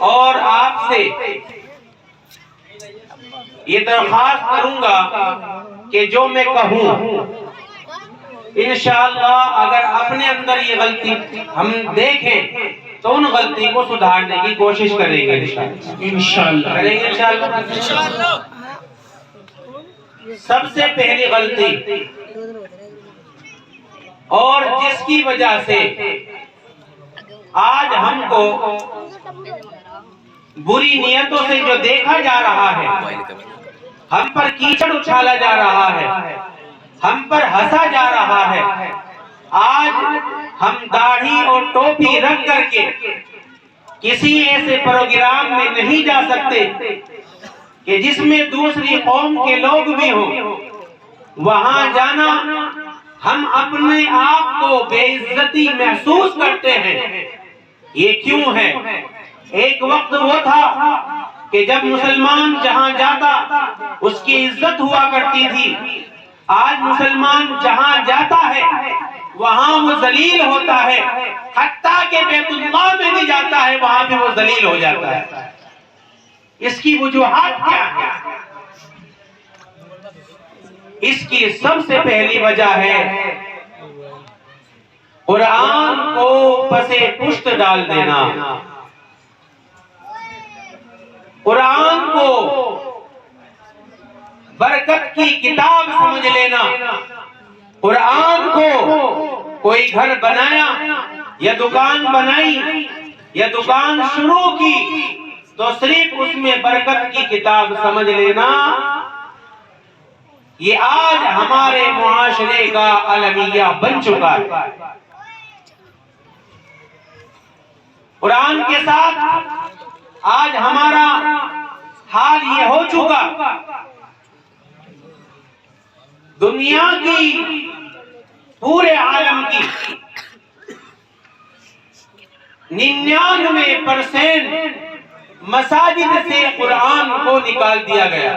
اور آپ سے یہ درخواست کروں گا کہ جو میں کہوں انشاءاللہ اگر اپنے اندر یہ غلطی ہم دیکھیں تو ان غلطی کو سدھارنے کی کوشش کریں گے انشاءاللہ کریں گے انشاءاللہ۔ سب سے پہلی غلطی اور جس کی وجہ سے آج ہم کو بری نیتوں سے جو دیکھا جا رہا ہے، ہم پر کیچڑ اچھالا جا رہا ہے، ہم پر ہنسا جا رہا ہے، آج ہم داڑھی اور ٹوپی رکھ کر کے کسی ایسے پروگرام میں نہیں جا سکتے کہ جس میں دوسری قوم کے لوگ بھی ہوں۔ وہاں جانا ہم اپنے آپ کو بے عزتی محسوس کرتے ہیں۔ یہ کیوں ہے؟ ایک وقت وہ تھا کہ جب مسلمان جہاں جاتا اس کی عزت ہوا کرتی تھی، آج مسلمان جہاں جاتا ہے وہاں وہ ذلیل ہوتا ہے، حتیٰ کہ بیت اللہ میں بھی جاتا ہے وہاں بھی وہ ذلیل ہو جاتا ہے۔ اس کی وجوہات کیا ہے؟ اس کی سب سے پہلی وجہ ہے قرآن کو پسے پشت ڈال دینا، قرآن کو برکت کی کتاب سمجھ لینا۔ قرآن کو کوئی گھر بنایا یا دکان بنائی یا دکان شروع کی تو صرف اس میں برکت کی کتاب سمجھ لینا، یہ آج ہمارے معاشرے کا المیہ بن چکا ہے۔ قرآن کے ساتھ آج ہمارا حال یہ ہو چکا، دنیا کی پورے عالم کی 99% مساجد سے قرآن کو نکال دیا گیا۔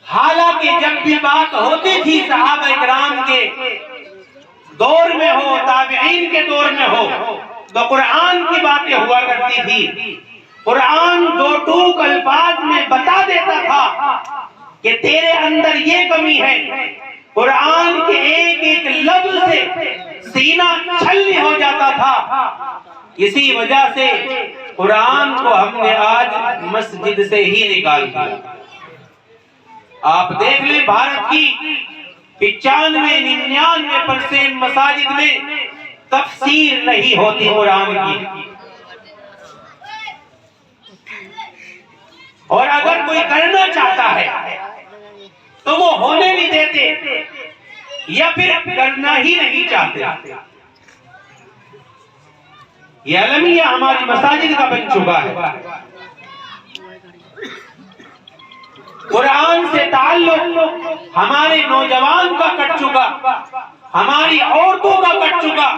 حالانکہ جب بھی بات ہوتی تھی صحابہ اکرام کے دور میں ہو، تابعین کے دور میں ہو، تو قرآن کی باتیں ہوا کرتی تھی۔ قرآن دو ٹوک الفاظ میں بتا دیتا تھا کہ تیرے اندر یہ کمی ہے۔ قرآن کے ایک ایک لفظ سے سینہ چھلنی ہو جاتا تھا۔ اسی وجہ سے قرآن کو ہم نے آج مسجد سے ہی نکال دیا۔ آپ دیکھ لیں بھارت کی 95-99% مساجد میں تفسیر نہیں ہوتی قرآن کی، اور اگر کوئی کرنا چاہتا ہے تو وہ ہونے نہیں دیتے یا پھر کرنا ہی نہیں چاہتے۔ یہ المیہ ہماری مساجد کا بن چکا ہے۔ قرآن سے تعلق ہمارے نوجوان کا کٹ چکا، ہماری عورتوں کا کٹ چکا۔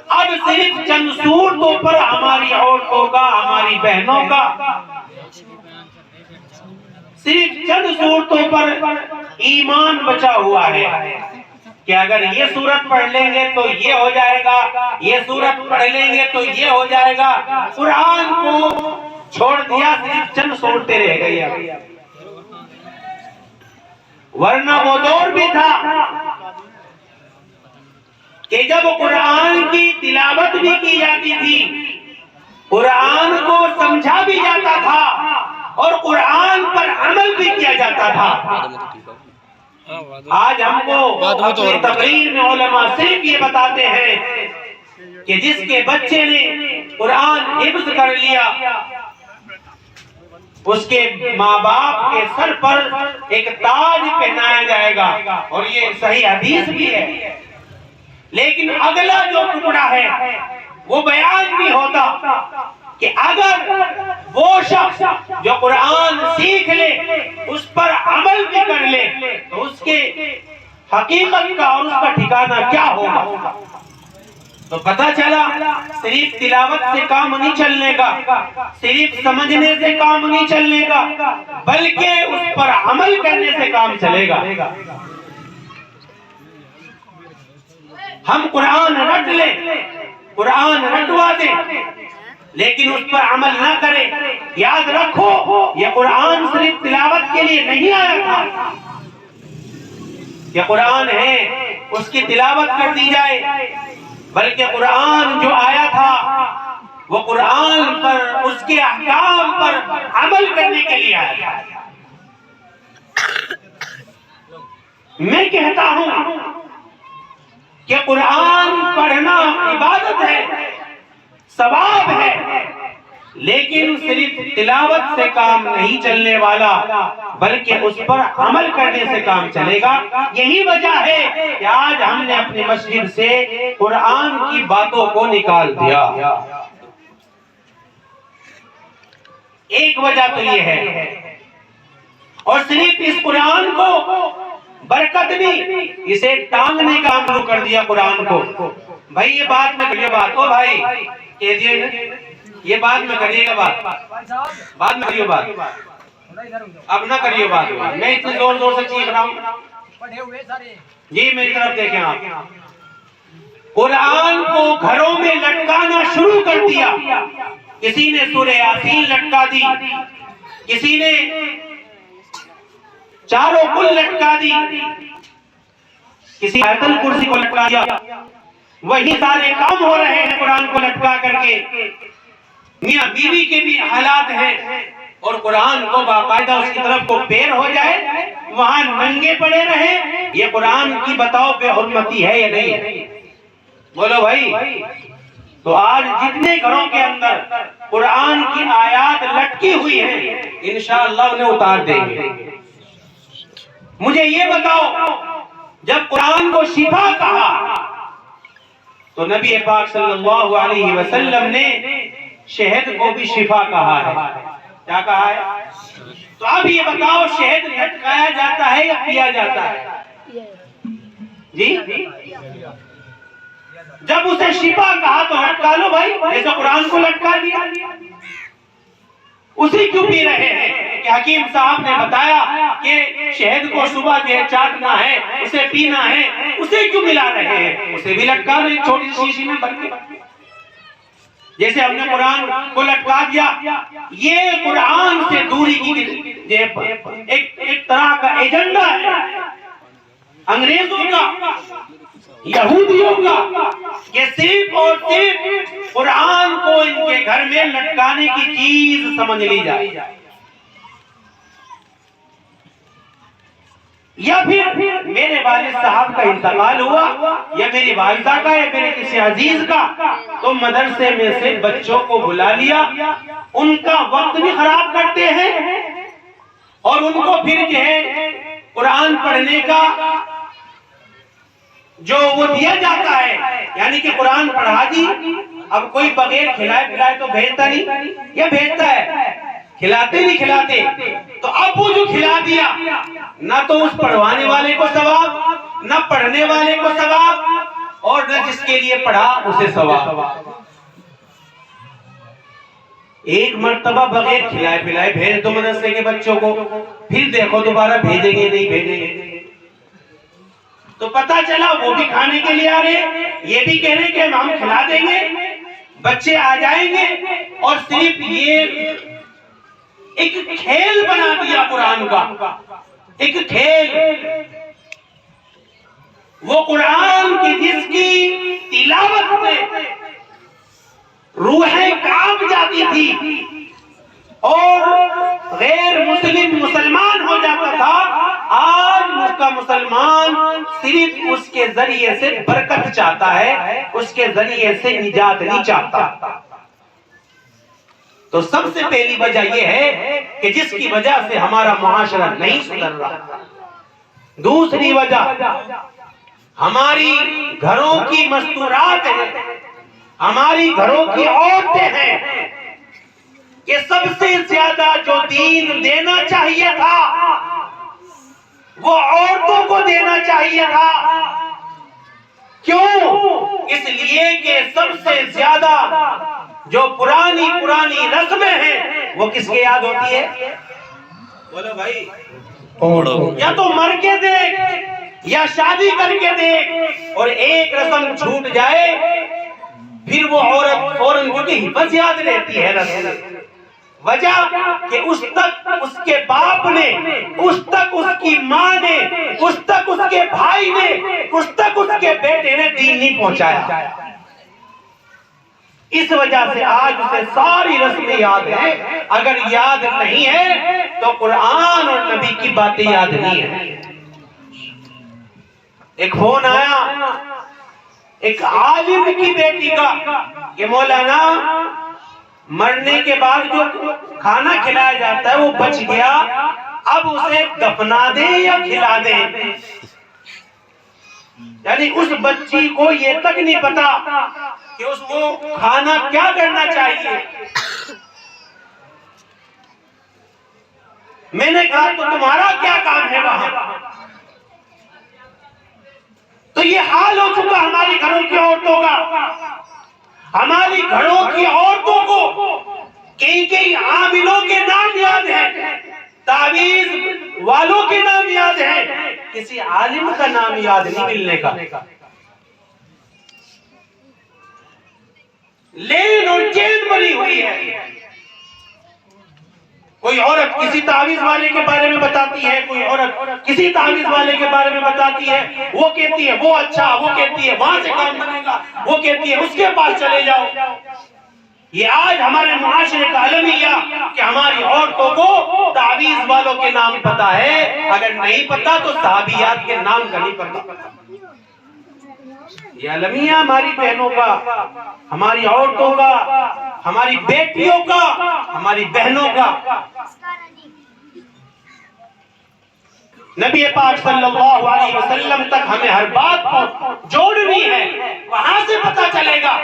اب صرف چند صورتوں پر ہماری عورتوں کا، ہماری بہنوں کا، صرف چند صورتوں پر ایمان بچا ہوا ہے کہ اگر یہ سورت پڑھ لیں گے تو یہ ہو جائے گا، یہ سورت پڑھ لیں گے تو یہ ہو جائے گا۔ قرآن کو چھوڑ دیا، صرف چند صورتیں رہ گئی۔ ورنہ وہ دور بھی تھا کہ جب قرآن کی تلاوت بھی کی جاتی تھی، قرآن کو سمجھا بھی جاتا تھا اور قرآن پر عمل بھی کیا جاتا تھا۔ آج ہم کو اپنی تقریر میں علماء صرف یہ بتاتے ہیں کہ جس کے بچے نے قرآن حفظ کر لیا اس کے ماں باپ کے سر پر ایک تاج پہنایا جائے گا، اور یہ صحیح حدیث بھی ہے۔ لیکن اگلا جو ٹکڑا ہے وہ بیان بھی ہوتا کہ اگر وہ شخص جو قرآن سیکھ لے اس پر عمل بھی کر لے تو اس کے حقیقت کا اور اس کا ٹھکانہ کیا ہوگا۔ تو پتہ چلا صرف تلاوت سے کام نہیں چلنے کا، صرف سمجھنے سے کام نہیں چلنے کا، بلکہ اس پر عمل کرنے سے کام چلے گا۔ ہم قرآن رٹ لیں قرآن رٹوا دیں لیکن اس پر عمل نہ کرے. یاد رکھو یہ قرآن صرف تلاوت کے لیے نہیں آیا تھا. یہ قرآن ہے اس کی تلاوت کر دی جائے، بلکہ قرآن جو آیا تھا وہ قرآن پر، اس کے احکام پر عمل کرنے کے لیے آیا تھا. میں کہتا ہوں کہ قرآن پڑھنا عبادت ہے، ثواب ہے، لیکن صرف تلاوت سے کام نہیں چلنے والا، بلکہ اس پر عمل کرنے سے کام چلے گا. یہی وجہ ہے کہ آج ہم نے اپنی مسجد سے قرآن کی باتوں کو نکال دیا. ایک وجہ تو یہ ہے، اور صرف اس قرآن کو برکت نہیں، اسے ٹانگنے کا عمل کر دیا قرآن کو. بھائی یہ بات میں کریے بات، او بھائی کہہ یہ بات میں کریے گا، بات میں کریے بات، اب نہ کریے بات. میں اتنے زور زور سے چیخ رہا ہوں جی، میری طرف دیکھیں آپ. قرآن کو گھروں میں لٹکانا شروع کر دیا. کسی نے سورہ یاسین لٹکا دی، کسی نے چاروں کل لٹکا دی، کسی آیت الکرسی کو لٹکا دیا. وہی سارے کام ہو رہے ہیں قرآن کو لٹکا کر کے. میاں بیوی کے بھی حالات ہیں، اور قرآن کو باقاعدہ اس کی طرف کو پیر ہو جائے، وہاں ننگے پڑے رہے. یہ قرآن کی بتاؤ بے حرمتی ہے یا نہیں؟ بولو بھائی. تو آج جتنے گھروں کے اندر قرآن کی آیات لٹکی ہوئی ہیں انشاءاللہ انہیں اتار دیں گے. مجھے یہ بتاؤ، جب قرآن کو شفا کہا تو نبی پاک صلی اللہ علیہ وسلم نے شہد کو بھی شفا کہا ہے. کیا کہا ہے؟ تو اب یہ بتاؤ، شہد لٹکایا جاتا ہے یا پیا جاتا ہے؟ جی، جب اسے شفا کہا تو لٹکا لو بھائی، جیسے قرآن کو لٹکا دیا. اسی کیوں پی رہے ہیں کہ حکیم صاحب نے بتایا کہ شہد کو صبح جو ہے چاٹنا ہے، اسے پینا ہے، اسے کیوں ملا رہے ہیں؟ اسے بھی لٹکا لو ایک چھوٹی شیشی میں بھر کے، جیسے ہم نے قرآن کو لٹکا دیا. یہ قرآن سے دوری کی ایک طرح کا ایجنڈا ہے انگریزوں کا، یہودیوں کا، کہ صرف اور صرف قرآن کو ان کے گھر میں لٹکانے کی چیز سمجھ لی جائے. یا پھر میرے والد صاحب کا انتقال ہوا، یا میری والدہ کا، یا میرے کسی عزیز کا، تو مدرسے میں سے بچوں کو بلا لیا، ان کا وقت بھی خراب کرتے ہیں، اور ان کو پھر جو ہے قرآن پڑھنے کا جو وہ دیا جاتا ہے، یعنی کہ قرآن پڑھا دی. اب کوئی بغیر کھلائے پلائے تو بھیجتا نہیں، یا بھیجتا ہے؟ کھلاتے نہیں کھلاتے. تو اب وہ جو کھلا دیا، نہ تو اس پڑھوانے والے کو ثواب، نہ پڑھنے والے کو ثواب، اور نہ جس کے لیے پڑھا اسے ثواب. ایک مرتبہ بغیر کھلائے پلائے بھیج دو مدرسے کے بچوں کو، پھر دیکھو دوبارہ بھیجیں گے نہیں بھیجیں گے. تو پتہ چلا وہ بھی کھانے کے لیے آ رہے، یہ بھی کہہ رہے کہ ہم کھلا دیں گے، بچے آ جائیں گے. اور صرف یہ ایک کھیل بنا دیا قرآن کا، ایک کھیل. وہ قرآن کی جس کی تلاوت سے روحیں کانپ جاتی تھی اور غیر مسلم مسلمان ہو جاتا تھا، آج اس کا مسلمان صرف اس کے ذریعے سے برکت چاہتا ہے، اس کے ذریعے سے نجات نہیں چاہتا. تو سب سے پہلی وجہ یہ ہے کہ جس کی وجہ سے ہمارا معاشرہ نہیں سدھر رہا. دوسری وجہ ہماری گھروں کی مستورات ہیں، ہماری گھروں کی عورتیں ہیں، کہ سب سے زیادہ جو دین دینا چاہیے تھا وہ عورتوں کو دینا چاہیے تھا. کیوں؟ اس لیے کہ سب سے زیادہ جو پرانی رسمیں ہیں وہ کس کے یاد ہوتی ہے؟ بولو بھائی. یا تو مر کے دیکھ یا شادی کر کے دیکھ، اور ایک رسم چھوٹ جائے پھر وہ عورت فوراً، کیونکہ حفظ یاد رہتی ہے رسول، وجہ کہ اس تک اس کے باپ نے، اس تک اس کی ماں نے، اس تک اس کے بھائی نے، اس تک اس کے بیٹے نے دین نہیں پہنچایا. اس وجہ سے آج اسے ساری رسمیں یاد ہیں. اگر یاد نہیں ہے تو قرآن اور نبی کی باتیں یاد نہیں ہیں. ایک فون آیا ایک عالم کی بیٹی کا کہ مولانا مرنے کے بعد جو کھانا کھلایا جاتا ہے وہ بچ گیا، اب اسے دفنا دیں یا کھلا دیں. یعنی اس بچی کو یہ تک نہیں پتا کہ اس کو کھانا کیا کرنا چاہیے. میں نے کہا تو تمہارا کیا کام ہے وہاں؟ تو یہ حال ہو چکا ہماری گھروں کی عورتوں کا. ہماری گھروں کی عورتوں کو کئی عاملوں کے نام یاد ہیں، تعویذ والوں کے نام یاد ہیں، کسی عالم کا نام یاد نہیں ملنے کا. لین اور چین بنی ہوئی ہے. کوئی عورت کسی تعویذ والے کے بارے میں بتاتی ہے، کوئی عورت کسی تعویذ والے کے بارے میں بتاتی ہے، وہ کہتی ہے وہ اچھا، وہ کہتی ہے وہاں سے کام بنے گا، وہ کہتی ہے اس کے پاس چلے جاؤ. یہ آج ہمارے معاشرے کا المیہ کہ ہماری عورتوں کو تعویذ والوں کے نام پتا ہے، اگر نہیں پتا تو صحابیات کے نام کا نہیں پتا. یہ المیہ ہماری بہنوں کا، ہماری عورتوں کا، ہماری بیٹیوں کا، ہماری بہنوں کا. نبی پاک صلی اللہ علیہ وسلم تک ہمیں ہر بات کو جوڑنی ہے، وہاں سے پتا چلے گا